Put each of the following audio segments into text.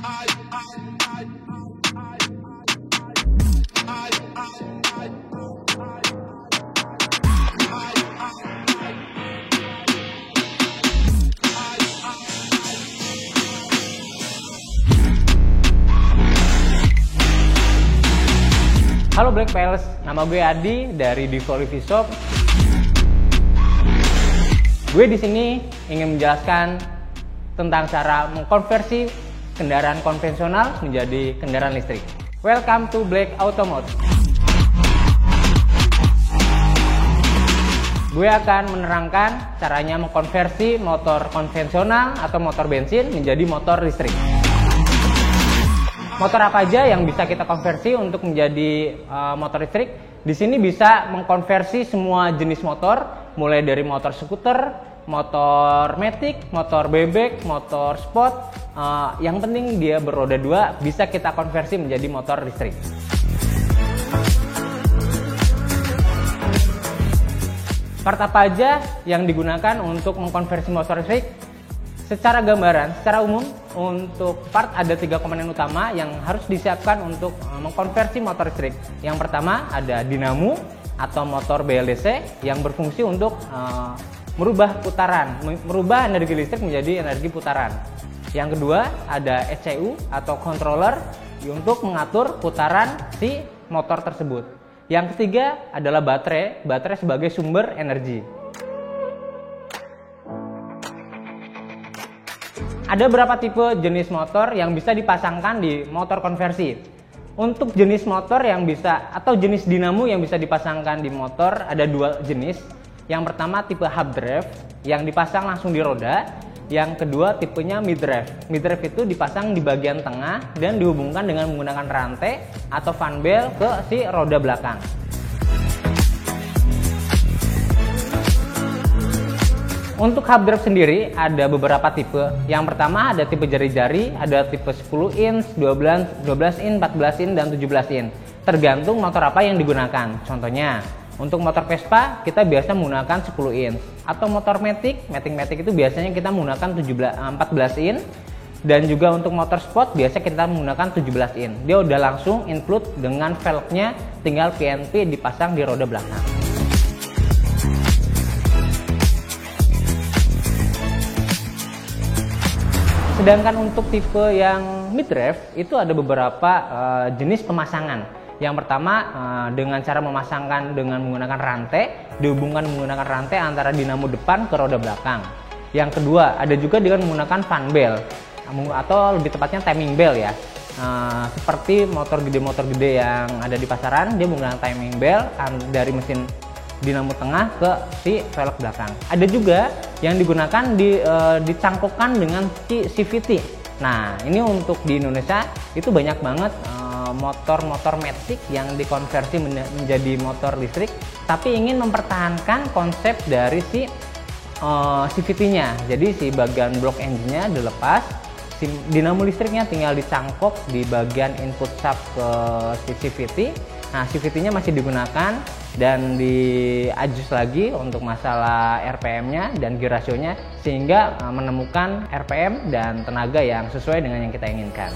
Halo Black Pals, nama gue Adi dari Divo Review Shop. Gue di sini ingin menjelaskan tentang cara mengkonversi kendaraan konvensional menjadi kendaraan listrik. Welcome to Black Automotive. Gue akan menerangkan caranya mengkonversi motor konvensional atau motor bensin menjadi motor listrik. Motor apa aja yang bisa kita konversi untuk menjadi motor listrik? Di sini bisa mengkonversi semua jenis motor, mulai dari motor skuter, motor matic, motor bebek, motor sport. Yang penting dia beroda dua, bisa kita konversi menjadi motor listrik. Part apa aja yang digunakan untuk mengkonversi motor listrik? Secara gambaran, secara umum, untuk part ada 3 komponen utama yang harus disiapkan untuk mengkonversi motor listrik. Yang pertama ada dinamo atau motor BLDC yang berfungsi untuk merubah putaran, merubah energi listrik menjadi energi putaran. Yang kedua ada ECU atau controller untuk mengatur putaran si motor tersebut. Yang ketiga adalah baterai sebagai sumber energi. Ada beberapa tipe jenis motor yang bisa dipasangkan di motor konversi. Untuk jenis motor yang bisa atau jenis dinamo yang bisa dipasangkan di motor ada 2 jenis. Yang pertama tipe hub drive yang dipasang langsung di roda. Yang kedua tipenya mid drive. Mid drive itu dipasang di bagian tengah dan dihubungkan dengan menggunakan rantai atau fan bell ke si roda belakang. Untuk hub drive sendiri ada beberapa tipe. Yang pertama ada tipe jari-jari, ada tipe 10 inch, 12 inch, 14 inch, dan 17 inch. Tergantung motor apa yang digunakan. Contohnya, untuk motor Vespa kita biasa menggunakan 10 inch. Atau motor Matic itu biasanya kita menggunakan 14 inch. Dan juga untuk motor sport biasa kita menggunakan 17 inch. Dia udah langsung include dengan velgnya, tinggal PNP dipasang di roda belakang. Sedangkan untuk tipe yang mid drive itu ada beberapa jenis pemasangan. Yang pertama dengan cara memasangkan dengan menggunakan rantai, dihubungkan menggunakan rantai antara dinamo depan ke roda belakang. Yang kedua ada juga dengan menggunakan fan bell atau lebih tepatnya timing bell ya. Seperti motor gede yang ada di pasaran, dia menggunakan timing bell dari mesin dinamo tengah ke si velg belakang. Ada juga yang digunakan dicangkokkan dengan CVT. Nah, ini untuk di Indonesia itu banyak banget motor-motor matic yang dikonversi menjadi motor listrik, tapi ingin mempertahankan konsep dari si CVT-nya. Jadi si bagian blok engine-nya dilepas, si dinamo listriknya tinggal dicangkok di bagian input shaft ke si CVT. Nah, CVT-nya masih digunakan dan di-adjust lagi untuk masalah RPM-nya dan gear ratio-nya sehingga menemukan RPM dan tenaga yang sesuai dengan yang kita inginkan.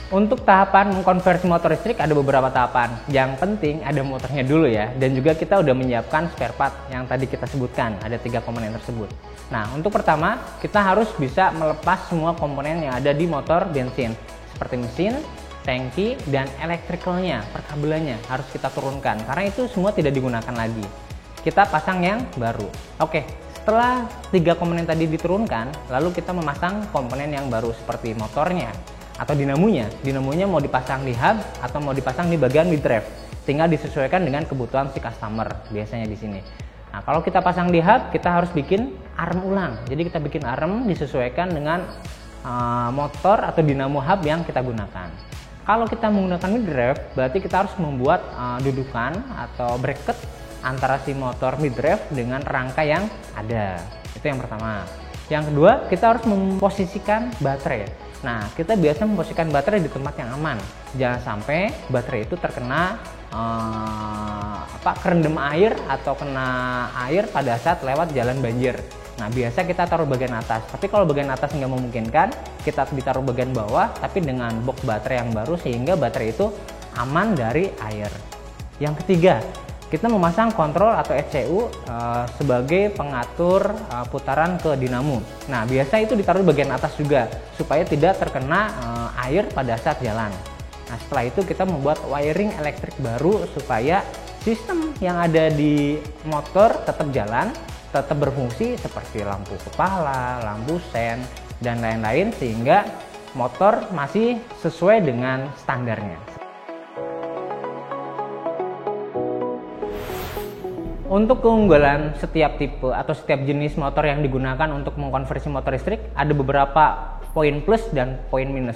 Untuk tahapan mengkonversi motor listrik ada beberapa tahapan. Yang penting ada motornya dulu ya, dan juga kita udah menyiapkan spare part yang tadi kita sebutkan, ada 3 komponen tersebut. Nah, untuk pertama kita harus bisa melepas semua komponen yang ada di motor bensin, seperti mesin, tangki, dan elektrikalnya, perkabelannya harus kita turunkan karena itu semua tidak digunakan lagi. Kita pasang yang baru. Oke, setelah 3 komponen tadi diturunkan, lalu kita memasang komponen yang baru seperti motornya atau dinamonya. Dinamonya mau dipasang di hub atau mau dipasang di bagian mid drive. Tinggal disesuaikan dengan kebutuhan si customer biasanya di sini. Nah, kalau kita pasang di hub, kita harus bikin arm ulang. Jadi kita bikin arm disesuaikan dengan motor atau dinamo hub yang kita gunakan. Kalau kita menggunakan mid drive, berarti kita harus membuat dudukan atau bracket antara si motor mid drive dengan rangka yang ada. Itu yang pertama. Yang kedua, kita harus memposisikan baterai. Nah, kita biasa memposisikan baterai di tempat yang aman. Jangan sampai baterai itu terkena kerendam air atau kena air pada saat lewat jalan banjir. Nah, biasa kita taruh bagian atas, tapi kalau bagian atas nggak memungkinkan, kita ditaruh bagian bawah, tapi dengan box baterai yang baru sehingga baterai itu aman dari air. Yang ketiga, kita memasang kontrol atau ECU sebagai pengatur putaran ke dinamo. Nah, biasa itu ditaruh bagian atas juga supaya tidak terkena air pada saat jalan. Nah, setelah itu kita membuat wiring elektrik baru supaya sistem yang ada di motor tetap jalan, tetap berfungsi seperti lampu kepala, lampu sen, dan lain-lain sehingga motor masih sesuai dengan standarnya. Untuk keunggulan setiap tipe atau setiap jenis motor yang digunakan untuk mengkonversi motor listrik ada beberapa poin plus dan poin minus.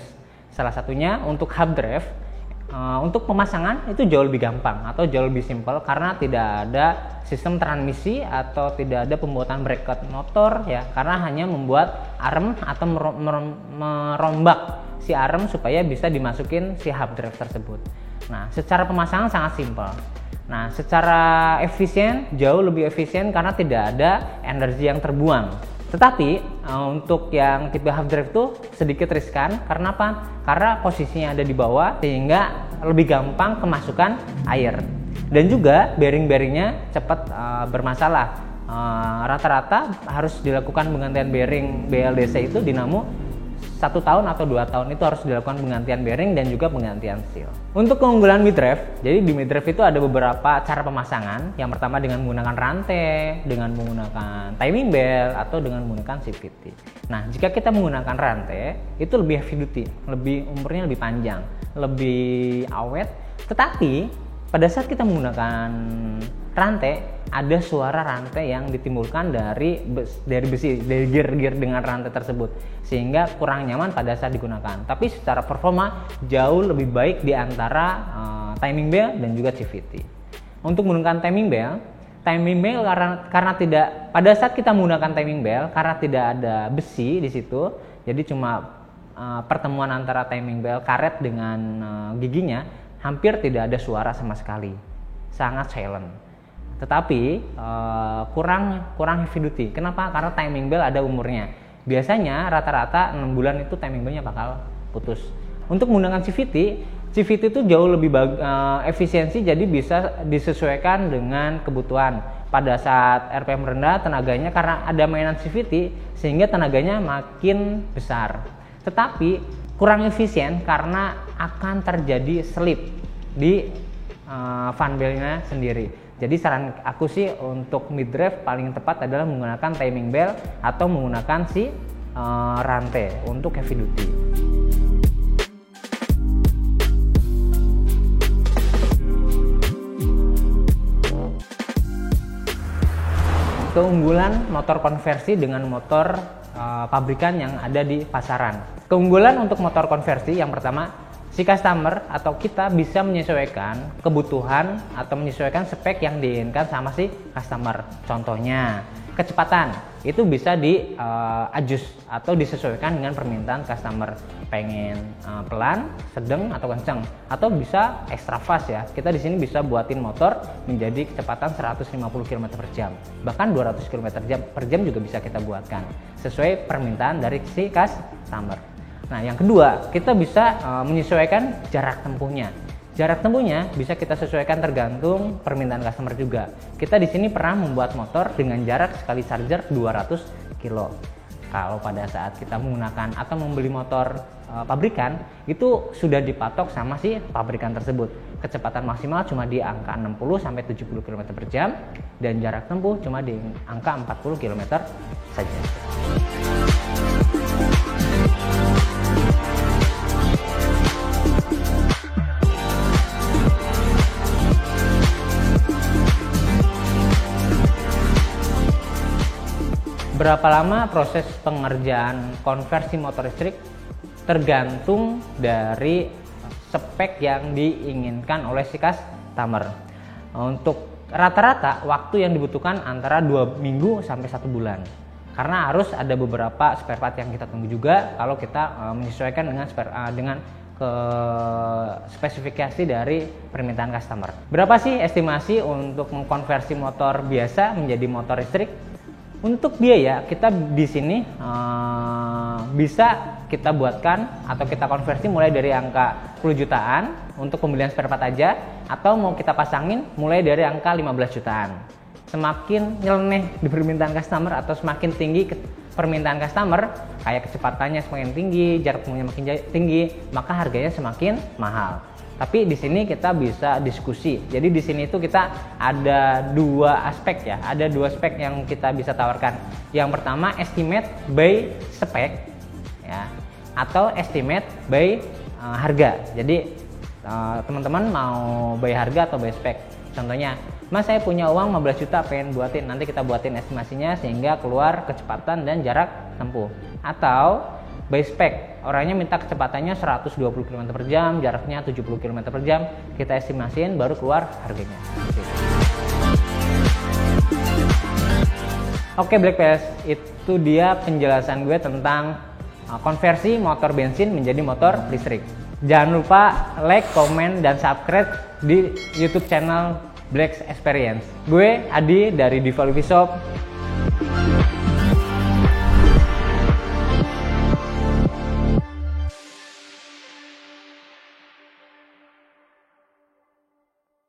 Salah satunya untuk hub drive, untuk pemasangan itu jauh lebih gampang atau jauh lebih simpel karena tidak ada sistem transmisi atau tidak ada pembuatan bracket motor ya, karena hanya membuat arm atau merombak si arm supaya bisa dimasukin si hub drive tersebut. Nah, secara pemasangan sangat simpel. Nah, secara efisien jauh lebih efisien karena tidak ada energi yang terbuang. Tetapi untuk yang tipe hub drive itu sedikit riskan karena apa? Karena posisinya ada di bawah sehingga lebih gampang kemasukan air. Dan juga bearing-bearingnya cepat bermasalah. Rata-rata harus dilakukan penggantian bearing BLDC itu dinamo 1 tahun atau 2 tahun itu harus dilakukan penggantian bearing dan juga penggantian seal. Untuk keunggulan midrive, jadi di midrive itu ada beberapa cara pemasangan. Yang pertama dengan menggunakan rantai, dengan menggunakan timing belt, atau dengan menggunakan CVT. Nah, jika kita menggunakan rantai, itu lebih heavy duty, umurnya lebih panjang, lebih awet. Tetapi pada saat kita menggunakan rantai, ada suara rantai yang ditimbulkan dari besi, dari gear dengan rantai tersebut, sehingga kurang nyaman pada saat digunakan. Tapi secara performa jauh lebih baik di antara timing belt dan juga CVT. Untuk menggunakan timing belt karena tidak, pada saat kita menggunakan timing belt karena tidak ada besi di situ, jadi cuma pertemuan antara timing belt karet dengan giginya, hampir tidak ada suara sama sekali, sangat silent. Tetapi kurang heavy duty. Kenapa? Karena timing belt ada umurnya. Biasanya rata-rata 6 bulan itu timing beltnya bakal putus. Untuk menggunakan CVT itu jauh lebih efisiensi, jadi bisa disesuaikan dengan kebutuhan. Pada saat RPM rendah tenaganya, karena ada mainan CVT sehingga tenaganya makin besar. Tetapi kurang efisien karena akan terjadi slip di fan beltnya sendiri. Jadi saran aku sih untuk midrive paling tepat adalah menggunakan timing belt atau menggunakan si rantai untuk heavy duty. Keunggulan motor konversi dengan motor pabrikan yang ada di pasaran. Keunggulan untuk motor konversi yang pertama, si customer atau kita bisa menyesuaikan kebutuhan atau menyesuaikan spek yang diinginkan sama si customer. Contohnya, kecepatan itu bisa di-adjust atau disesuaikan dengan permintaan customer. Pengen pelan, sedang, atau kencang, atau bisa extra fast ya. Kita di sini bisa buatin motor menjadi kecepatan 150 km/jam, bahkan 200 km/jam juga bisa kita buatkan sesuai permintaan dari si customer. Nah, yang kedua, kita bisa menyesuaikan jarak tempuhnya. Jarak tempuhnya bisa kita sesuaikan tergantung permintaan customer juga. Kita di sini pernah membuat motor dengan jarak sekali charger 200 kilo. Kalau pada saat kita menggunakan atau membeli motor pabrikan, itu sudah dipatok sama si pabrikan tersebut. Kecepatan maksimal cuma di angka 60-70 km/jam dan jarak tempuh cuma di angka 40 km saja. Berapa lama proses pengerjaan konversi motor listrik tergantung dari spek yang diinginkan oleh si customer. Untuk rata-rata waktu yang dibutuhkan antara 2 minggu sampai 1 bulan. Karena harus ada beberapa spare part yang kita tunggu juga kalau kita menyesuaikan dengan ke spesifikasi dari permintaan customer. Berapa sih estimasi untuk mengkonversi motor biasa menjadi motor listrik? Untuk biaya kita di sini bisa kita buatkan atau kita konversi mulai dari angka 10 jutaan untuk pembelian spare part aja, atau mau kita pasangin mulai dari angka 15 jutaan. Semakin nyeleneh di permintaan customer atau semakin tinggi permintaan customer, kayak kecepatannya semakin tinggi, jarak tempuhnya makin tinggi, maka harganya semakin mahal. Tapi di sini kita bisa diskusi. Jadi di sini itu kita ada dua aspek ya, ada dua aspek yang kita bisa tawarkan. Yang pertama estimate by spec ya, atau estimate by harga. Jadi teman-teman mau by harga atau by spec. Contohnya, Mas saya punya uang 15 juta pengen buatin, nanti kita buatin estimasinya sehingga keluar kecepatan dan jarak tempuh. Atau by spec, orangnya minta kecepatannya 120 km per jam, jaraknya 70 km per jam, kita estimasiin baru keluar harganya. Oke Black PS, itu dia penjelasan gue tentang konversi motor bensin menjadi motor listrik. Jangan lupa like, komen, dan subscribe di YouTube channel Black Experience. Gue Adi dari Diva Shop.